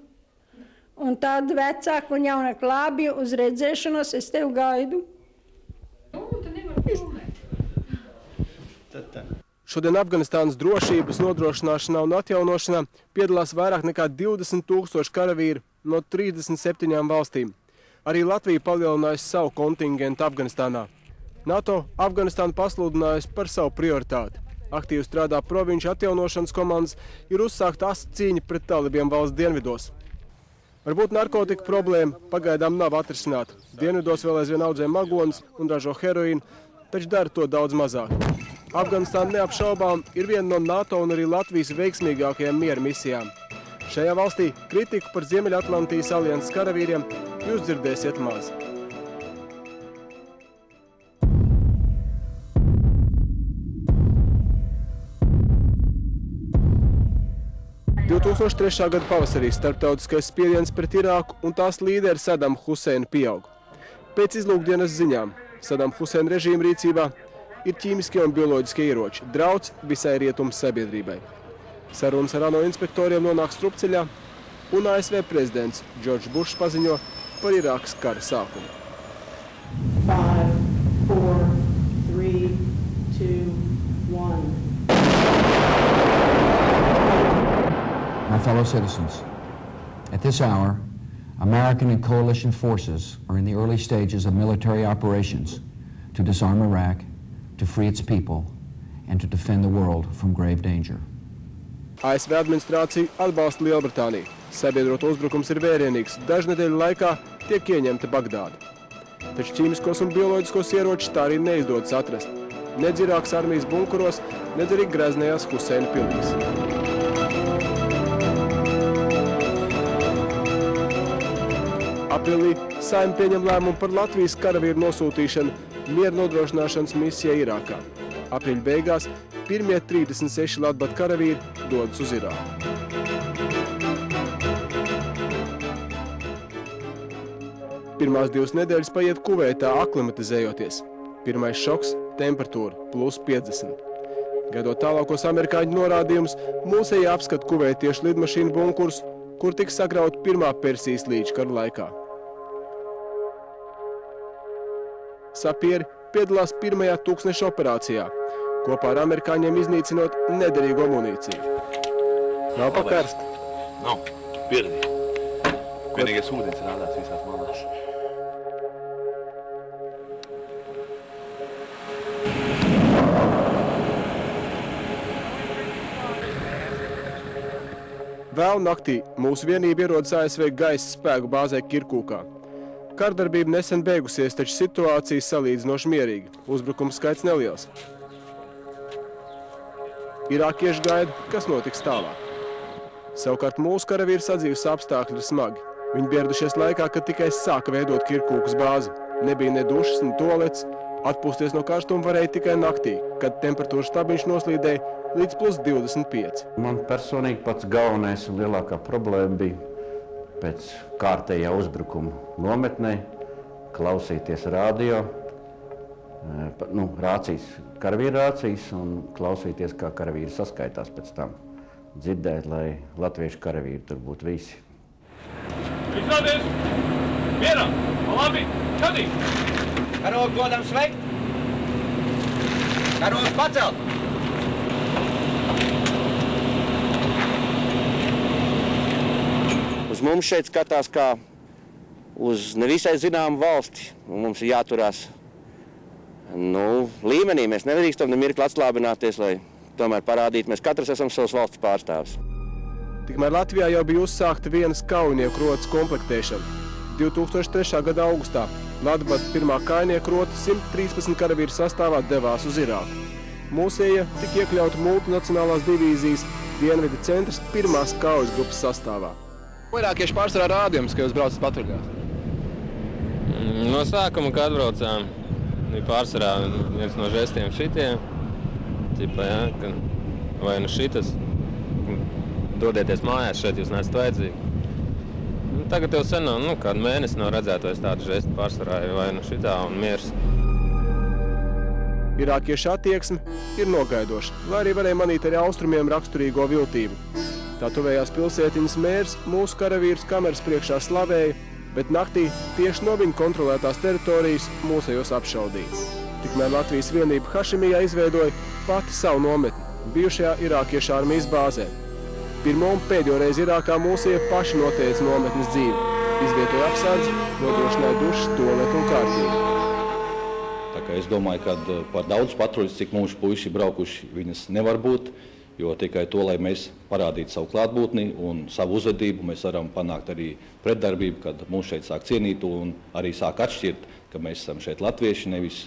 Un tad vecāku un jaunieku labi uz redzēšanos es tev gaidu. Šodien Afganistānas drošības nodrošināšanā un atjaunošanā piedalās vairāk nekā 20 000 karavīri no 37 valstīm. Arī Latvija palielinājusi savu kontingentu Afganistānā. NATO Afganistānu pasludinājusi par savu prioritāti. Aktīvi strādā provinču atjaunošanas komandas, ir uzsākta asa cīņa pret talibiem valsts dienvidos. Varbūt narkotika problēma pagaidām nav atrisināta. Dienvidos vēl aizvien audzē magonus un ražo heroīnu, taču dara to daudz mazāk. Afganistāna neapšaubām ir viena no NATO un arī Latvijas veiksmīgākajām miera misijām. Šajā valstī kritiku par Ziemeļatlantijas alianses karavīriem jūs dzirdēsiet maz. – 2003. gada pavasarī starptautiskais spiediens pret Irāku un tās līderi Sadamu Huseinu pieaug. Pēc izlūkdienas ziņām Sadamu Huseina režīma rīcībā ir ķīmiskie un bioloģiskie ieroči, drauds visai rietumu sabiedrībai. Sarunas ar ANO inspektoriem nonāk strupceļā, un ASV prezidents Džordžs Bušs paziņo par Irākas kara sākumu. 5, 4, 3, 2, 1. My fellow citizens, at this hour, American and coalition forces are in the early stages of military operations to disarm Iraq, to free its people, and to defend the world from grave danger. ASV administrācija atbalsta Lielbritāniju. Sabiedroto uzbrukums ir vērienīgs. Dažnedēļu laikā tiek ieņemta Bagdāda. Taču ķīmiskos un bioloģiskos ieročus tā arī neizdodas atrast. Nedz Irākas armijas bunkuros, nedz arī greznējās Huseina pilīs. Aprīlī Saeima pieņem lēmumu par Latvijas karavīru nosūtīšanu miera nodrošināšanas misijai Irākā. Aprīļa beigās pirmie 36 latbatu karavīri dodas uz Irāku. Pirmās 2 nedēļas paiet Kuveitā aklimatizējoties. Pirmais šoks – temperatūra +50. Gaidot tālākos amerikāņu norādījumus, mūsēji apskata kuveitiešu lidmašīnu bunkurus, kur tiks sagrauta pirmā Persijas līča kara laikā. Sapieri piedalās pirmajā tūkstneša operācijā, kopā ar amerikāņiem iznīcinot nederīgo munīciju. Nav pa karstu? Nav, pieredī. Vienīgais ūdens rādās visās malās. Vēl naktī mūsu vienība ierodas ASV gaisa spēku bāzē Kirkūkā. Kardarbība nesen beigusies, taču situācija salīdzinoši mierīga. Uzbrukums skaits neliels. Irākieši gaida, kas notiks tālāk. Savukārt mūsu karavīru sadzīves apstākļi ir smagi. Viņi bija ieradušies laikā, kad tikai sāka veidot Kirkūkas bāzi. Nebija ne dušas, ne toalets. Atpūsties no karstuma varēja tikai naktī, kad temperatūras stabiņš noslīdēja līdz +25. Man personīgi pats galvenais un lielākā problēma bija pēc kārtējā uzbrukuma nometnē klausīties radio, rācijas, karavīru rācijas un klausīties, kā karavīri saskaitās pēc tam. Dzirdēt, lai latviešu karavīri tur būtu visi. Izrādies! Mierā! Labi! Skatīt! Karogu dodam sveikt! Karogu pacelt! mums šeit skatās kā uz nevisai zināmu valsti. Mums ir jāturās līmenī. Mēs nedrīkstam nemirkli atslābināties, lai tomēr parādītu, mēs katrs esam savas valsts pārstāvis. Tikmēr Latvijā jau bija uzsākta vienas kaujinieku rotas komplektēšana. 2003. gada augustā Latbata pirmā kaujinieku rota 113 karavīru sastāvā devās uz Irāku. Mūsēja tika iekļauta multinacionālās divīzijas Dienvidu centrs pirmās kaujas grupas sastāvā. Ko irākieši pārsvarā rādījums, ka jūs braucat patruļā? No sākuma, kad atbraucām, bija pārsvarā viens no žestiem šitie. Vai nu šitas, dodieties mājās, šeit jūs neesat vajadzīgi. Tagad jau sen nav, kādu mēnesi nav redzētos tādu žestu pārsvarā, vai nu šitā un miers. Irākiešu attieksme ir nogaidoša, lai arī varēja manīt arī austrumiem raksturīgo viltību. Tā tuvējās pilsētiņas mērs mūsu karavīrus kameras priekšā slavēja, bet naktī tieši no viņa kontrolētās teritorijas mūsējos apšaudīja. Tikmēr Latvijas vienība Hašimijā izveidoja pati savu nometni, bijušajā irākiešu armijas bāzē. Pirmo un pēdējo reizi Irākā mūsēja paši noteica nometnes dzīvi, izvietoja apsardzi, nodrošināja dušas, tualetu un kārtību. Es domāju, ka par daudz patruļus, cik mūsu puiši braukuši, viņas nevar būt, jo tikai to, lai mēs parādītu savu klātbūtni un savu uzvedību, mēs varam panākt arī pretdarbību, kad mūs šeit sāk cienīt un arī sāk atšķirt, ka mēs esam šeit latvieši, nevis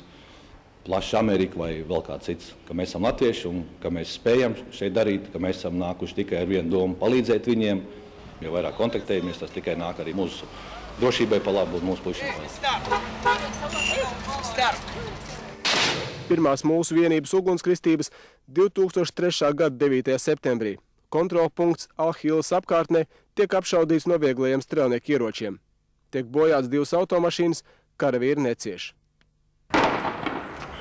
plaši Amerika vai vēl kāds cits, ka mēs esam latvieši un ka mēs spējam šeit darīt, ka mēs esam nākuši tikai ar vienu domu palīdzēt viņiem, jo vairāk kontaktējamies, tas tikai nāk arī mūsu drošībai pa labu un mūsu puišiem. Pirmās mūsu vienības ugunskristības 2003. gada 9. septembrī. Kontrolpunkts Alhīlas apkārtnē tiek apšaudīts no vieglajiem strēlnieku ieročiem. Tiek bojāts 2 automašīnas, karavīri necieš.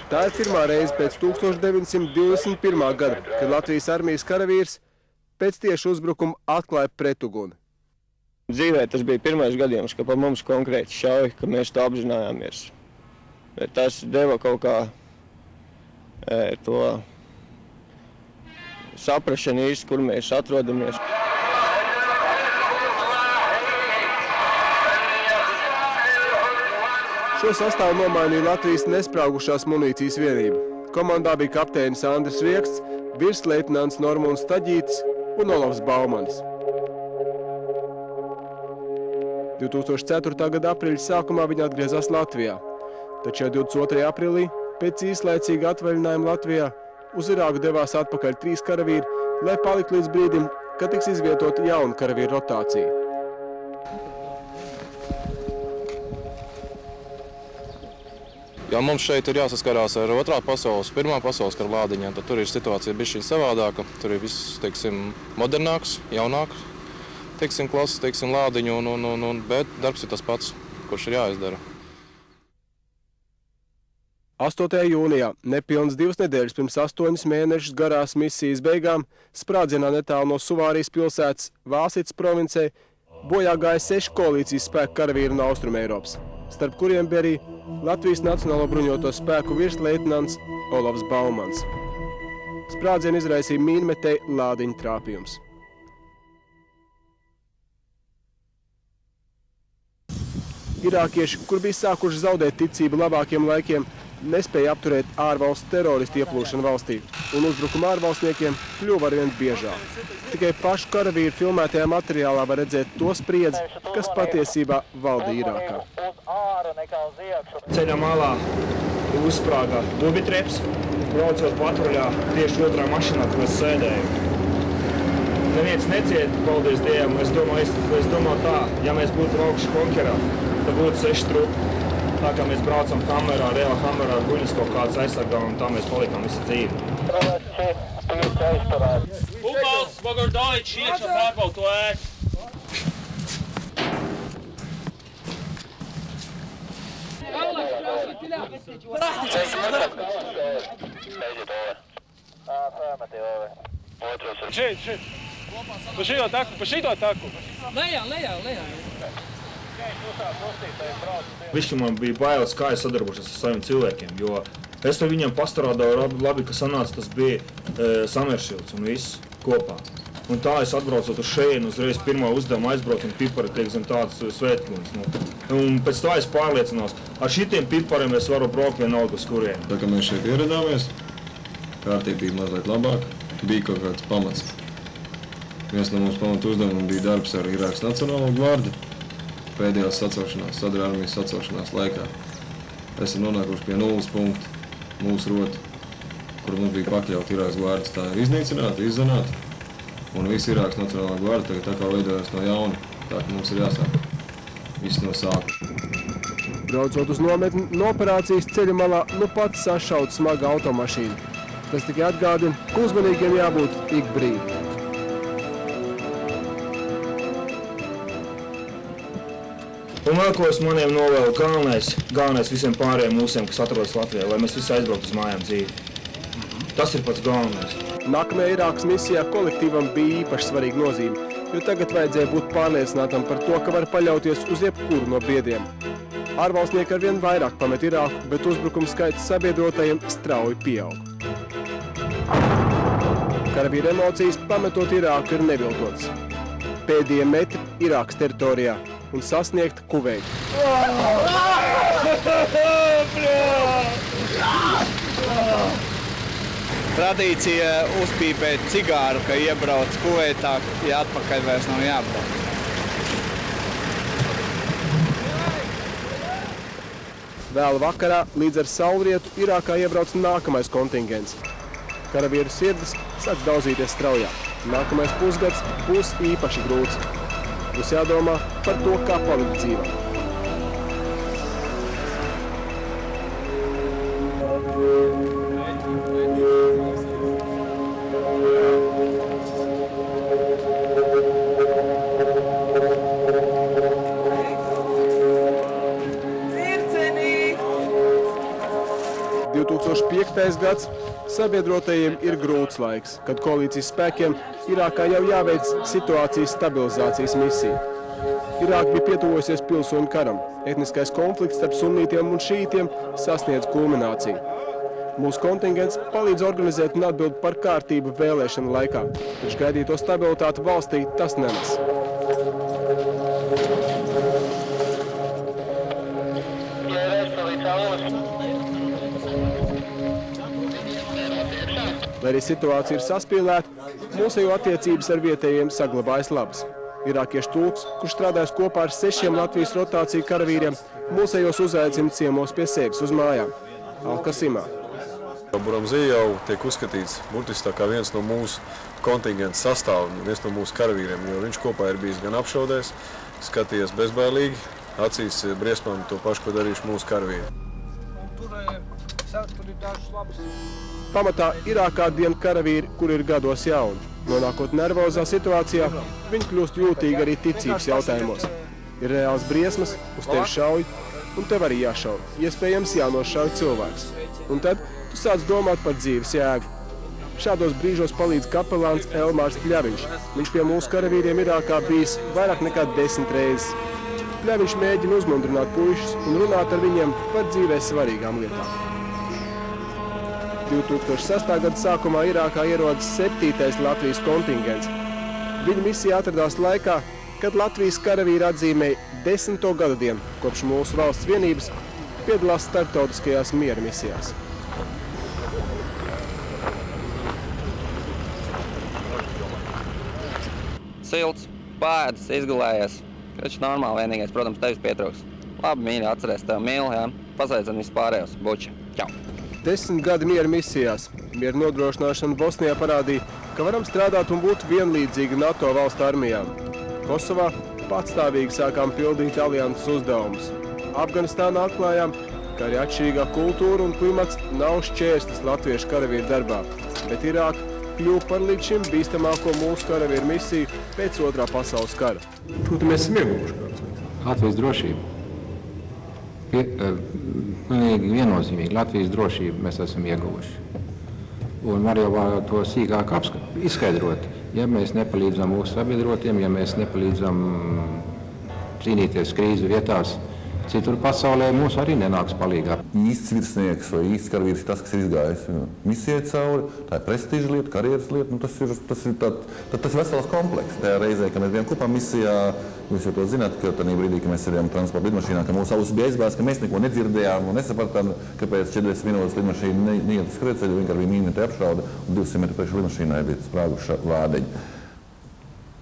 Tā ir pirmā reize pēc 1921. gada, kad Latvijas armijas karavīrs pēc tieši uzbrukuma atklāja pretuguni. Dzīvē tas bija pirmais gadījums, ka pa mums konkrēti šauja, ka mēs to apzinājāmies. Bet tas deva kaut kā to saprašanu īsti, kur mēs atrodamies. Šo sastāvu nomainīja Latvijas nespraugušās munīcijas vienība. Komandā bija kapteinis Andris Rieksts, virsleitnants Normons Staģītis un Olavs Baumanis. 2004. gada aprīļa sākumā viņi atgriezās Latvijā, taču jau 22. aprīlī pēc īslaicīga atvaļinājuma Latvijā uz Irāku devās atpakaļ 3 karavīri, lai paliktu līdz brīdim, kad tiks izvietota jauna karavīru rotācija. Ja mums šeit ir jāsaskarās ar Pirmā pasaules kara lādiņiem, tad tur ir situācija bišķiņ savādāka. Tur ir viss, modernāks, jaunāks, klases, lādiņu, bet darbs ir tas pats, kurš ir jāizdara. 8. jūnijā, nepilnas 2 nedēļas pirms 8 mēnešus garās misijas beigām, sprādzienā netālu no Suvārijas pilsētas Vāsits provincē, bojā gāja 6 koalīcijas spēku karavīri no Austrumeiropas, starp kuriem bija arī Latvijas Nacionālo bruņoto spēku virsleitnants Olavs Baumans. Sprādzienu izraisīja mīnmetēju lādiņu trāpījums. Irākieši, kur bija sākuši zaudēt ticību labākiem laikiem, nespēja apturēt ārvalstu teroristu ieplūšanu valstī, un uzbrukumu ārvalstniekiem kļuva arvien biežāk. Tikai pašu karavīru filmētajā materiālā var redzēt to spriedzi, kas patiesībā valda Irākā. Ceļā malā uzsprāga dubitreps, braucot patruļā tieši otrā mašīnā, kur es sēdēju. Neviens neciet, paldies Dievam, es domāju tā, ja mēs būtu braukuši Konkerā, tad būtu 6 trupi. Tā kā mēs braucam kamerā, reāla kamerā, guļas kaut kāds aizsargā, un tā mēs palikām visu dzīvi. Upals, Bogordāji, iekšā pārbaud to ēku. Šeit. Pa šito taku. Lejā. Višķi man bija bailes, kā es sadarbošos ar saviem cilvēkiem, jo es ar viņiem pastrādāju labi, ka sanāca tas bija Sameršilds un viss kopā. Un tā es atbraucot uz šejienu, uzreiz pirmā uzdevuma aizbraukt un pipari tiek zem tāds svētklins. Un pēc tā es pārliecinos, ar šitiem pipariem es varu braukt vienalga uz kurien. Tā kā mēs šeit ieradāmies, kārtība bija mazliet labāka, bija kaut kāds pamats. Viens no mūsu pamatu uzdevumiem bija darbs ar Irākas Nacionālo gvardi pēdējās sacelšanās, Sadra armijas sacelšanās laikā. Esam nonākuši pie 0 punkta, mūsu rota, kur mums bija pakļaut Irākas gvardas. Tā ir iznīcināta, izzanāta. Un visi Irākas Nacionālā gvarda tagad tā kā veidojas no jauna, tā ka mums ir jāsāk viss no sākuma. Braucot uz nometni, no operācijas ceļa malā nu pat sašaut smaga automašīna. Tas tikai atgādina, ka uzmanīgiem jābūt ik brīdi. Un vēl, ko es maniem novēlu, galvenais visiem pārējiem mūsiem, kas atrodas Latvijā, lai mēs visi aizbrauktu uz mājām dzīvi. Tas ir pats galvenais. Nākamajā Irākas misijā kolektīvam bija īpaši svarīga nozīme, jo tagad vajadzēja būt pārliecinātam par to, ka var paļauties uz jebkuru no biedriem. Ārvalstnieki arvien vairāk pamet Irāku, bet uzbrukuma skaits sabiedrotajiem strauji pieaug. Karavīra emocijas pametot Irāku ir neviltotas. Pēdējie metri Irākas teritorijā un sasniegt Kuveitu. Tradīcija uzpīpēt cigāru, ka iebrauc Kuveitā, ja atpakaļ vairs nav jābrauc. Vēl vakarā līdz ar saulrietu Irākā iebrauc nākamais kontingents. Karavīru sirdis sāk daudzīties straujāk. Nākamais pusgads būs īpaši grūts. Būs jādomā par to, kā palikt dzīvā. Gads sabiedrotajiem ir grūts laiks, kad koalīcijas spēkiem Irākā jau jāveic situācijas stabilizācijas misija. Irāka bija pietuvojusies pilsoņu karam. Etniskais konflikts starp sunītiem un šītiem sasniedz kulmināciju. Mūsu kontingents palīdz organizēt un atbild par kārtību vēlēšanu laikā, taču gaidīto stabilitāti valstī tas nenes. Lai arī situācija ir saspīlēta, mūsējo attiecības ar vietējiem saglabājas labas. Irākiešu tulks, kurš strādājas kopā ar 6 Latvijas rotāciju karavīriem, mūsējos uzaicina ciemos pie sevis uz mājām, Alkasimā. Buramzī jau tiek uzskatīts burtiski tā kā viens no mūsu kontingenta sastāvu, viens no mūsu karavīriem, jo viņš kopā ir bijis gan apšaudēs, skatījies bezbailīgi, acīs briesmām to pašu, ko darījuši mūsu karavīri. Pamatā Irākā dien karavīri, kuri ir gados jauni. Nonākot nervozā situācijā, viņi kļūst jūtīgi arī ticības jautājumos. Ir reāls briesmas, uz tevi šauj, un tev arī jāšauj. Iespējams jānošauj cilvēks. Un tad tu sāc domāt par dzīves jēgu. Šādos brīžos palīdz kapelāns Elmārs Pļaviņš. Viņš pie mūsu karavīriem Irākā bijis vairāk nekā 10 reizes. Pļaviņš mēģina uzmundrināt puišus un runāt ar viņiem par dzīvē svarīgām lietām. 2006. gada sākumā Irākā ierodas 7. Latvijas kontingents. Viņa misija atradās laikā, kad Latvijas karavīri atzīmēja 10. gada dienu, kopš mūsu valsts vienības piedalās starptautiskajās miera misijās. Silts, pēdas, izgulējies. Taču normāli vienīgais, protams, tevis pietrūks. Labi, mīļi, atceries tev mīli, jā. Pasveicam visu pārējos. Buči. Čau. 10 gadi miera misijās. Miera nodrošināšana Bosnijā parādīja, ka varam strādāt un būt vienlīdzīgi NATO valstu armijām. Kosovā patstāvīgi sākām pildīt alianses uzdevumus. Afganistānā atklājām, ka arī atšķirīgā kultūra un klimats nav šķērslis latviešu karavīru darbā, bet Irāka kļuva par līdz šim bīstamāko mūsu karavīru misiju pēc 2. pasaules kara. Ko tad mēs esam ieguvuši? Latvijas drošību. Viennozīmīgi Latvijas drošību mēs esam ieguvuši. Un var jau to sīkāk izskaidrot. Ja mēs nepalīdzam mūsu sabiedrotiem, ja mēs nepalīdzam cīnīties krīzu vietās, Citur pasaulē mūs arī nenāks palīgā. Īsts virsnieks vai īsts karavīrs ir tas, kas ir izgājis misijai cauri, tā ir prestiža lieta, karjeras lieta, tas ir vesels komplekss. Tajā reizē, kad mēs bijām kopā misijā, jūs jau to zināt, ka tajā brīdī, kad mēs sēdējām transporta lidmašīnā, ka mūsu ausis bija aizbēs, ka mēs neko nedzirdējām un nesapratām, kāpēc 40 minūtes lidmašīna neiet uz skrietceļu, vienkārši bija mīnīte apšauda un 200 metru priekš lidmašīnai bija sprāguša lādeņa.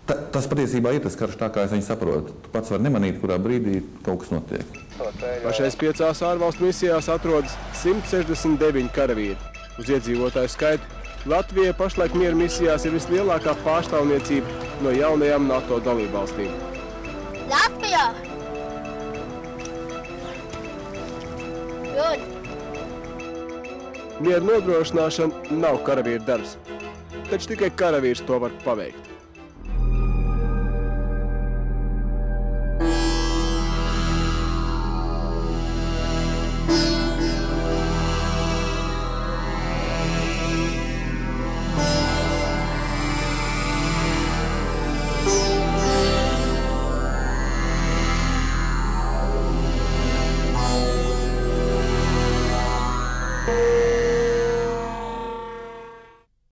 Tas patiesībā ir tas karš tā, kā es viņu saprotu. Tu pats vari nemanīt, kurā brīdī kaut kas notiek. Pašais 5 ārvalstu misijās atrodas 169 karavīri. Uz iedzīvotāju skaitu Latvijai pašlaik miera misijās ir vislielākā pārstāvniecība no jaunajām NATO dalībvalstīm. Latvijā! Good. Miera nodrošināšana nav karavīra darbs, taču tikai karavīrs to var paveikt.